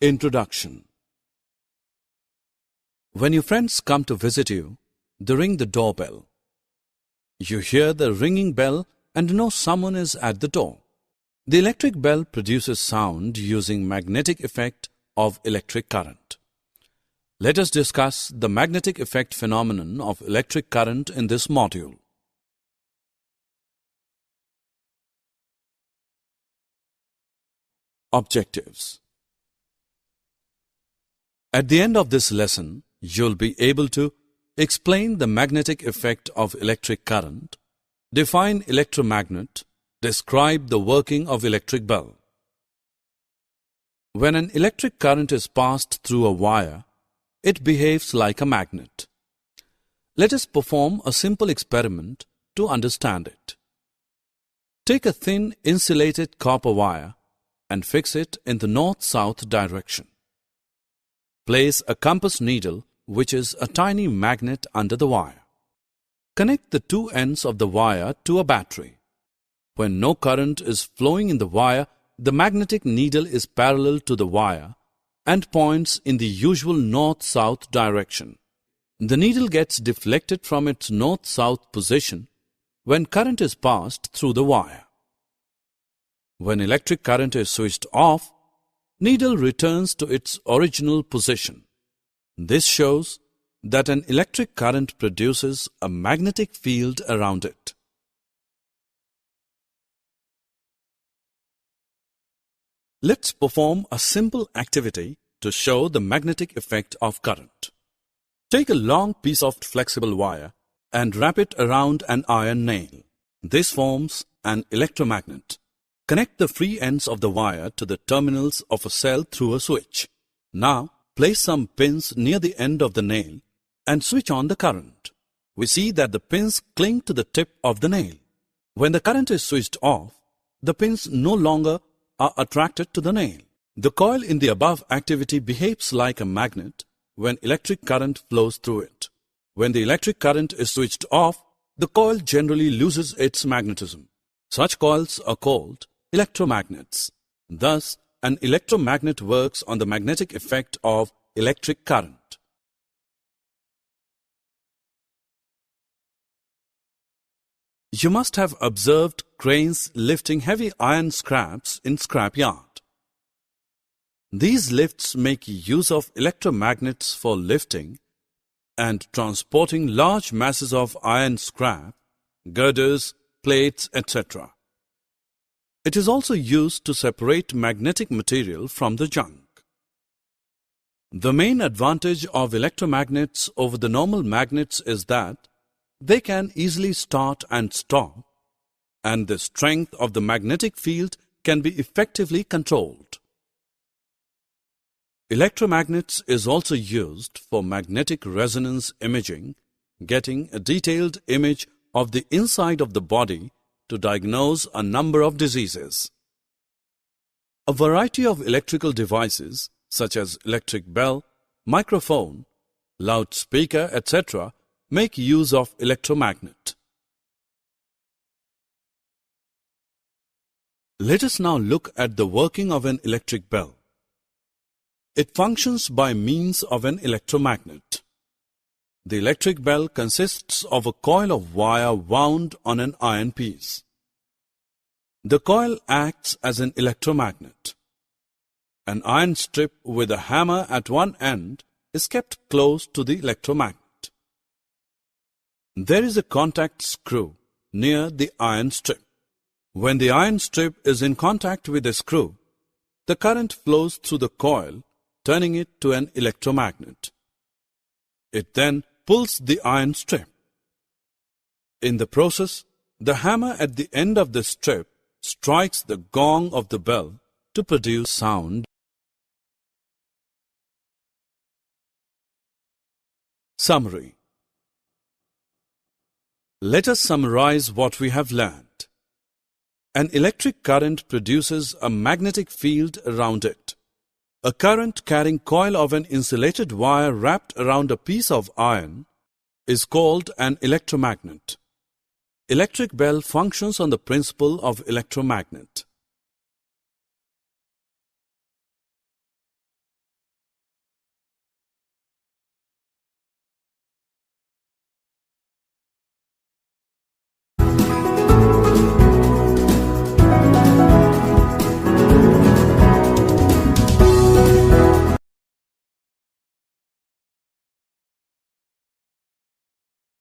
Introduction. When your friends come to visit you, they ring the doorbell. You hear the ringing bell and know someone is at the door. The electric bell produces sound using magnetic effect of electric current. Let us discuss the magnetic effect phenomenon of electric current in this module. Objectives. At the end of this lesson, you'll be able to explain the magnetic effect of electric current, define electromagnet, describe the working of electric bell. When an electric current is passed through a wire, it behaves like a magnet. Let us perform a simple experiment to understand it. Take a thin insulated copper wire and fix it in the north-south direction. Place a compass needle, which is a tiny magnet, under the wire. Connect the two ends of the wire to a battery. When no current is flowing in the wire, the magnetic needle is parallel to the wire and points in the usual north-south direction. The needle gets deflected from its north-south position when current is passed through the wire. When electric current is switched off, needle returns to its original position. This shows that an electric current produces a magnetic field around it. Let's perform a simple activity to show the magnetic effect of current. Take a long piece of flexible wire and wrap it around an iron nail. This forms an electromagnet. Connect the free ends of the wire to the terminals of a cell through a switch. Now, place some pins near the end of the nail and switch on the current. We see that the pins cling to the tip of the nail. When the current is switched off, the pins no longer are attracted to the nail. The coil in the above activity behaves like a magnet when electric current flows through it. When the electric current is switched off, the coil generally loses its magnetism. Such coils are called electromagnets. Thus, an electromagnet works on the magnetic effect of electric current. You must have observed cranes lifting heavy iron scraps in scrap yard. These lifts make use of electromagnets for lifting and transporting large masses of iron scrap, girders, plates, etc. It is also used to separate magnetic material from the junk. The main advantage of electromagnets over the normal magnets is that they can easily start and stop, and the strength of the magnetic field can be effectively controlled. Electromagnets is also used for magnetic resonance imaging, getting a detailed image of the inside of the body to diagnose a number of diseases. A variety of electrical devices such as electric bell, microphone, loudspeaker, etc. make use of electromagnet. Let us now look at the working of an electric bell. It functions by means of an electromagnet. The electric bell consists of a coil of wire wound on an iron piece. The coil acts as an electromagnet. An iron strip with a hammer at one end is kept close to the electromagnet. There is a contact screw near the iron strip. When the iron strip is in contact with the screw, the current flows through the coil, turning it to an electromagnet. It then pulls the iron strip. In the process, the hammer at the end of the strip strikes the gong of the bell to produce sound. Summary. Let us summarize what we have learned. An electric current produces a magnetic field around it. A current-carrying coil of an insulated wire wrapped around a piece of iron is called an electromagnet. Electric bell functions on the principle of electromagnet.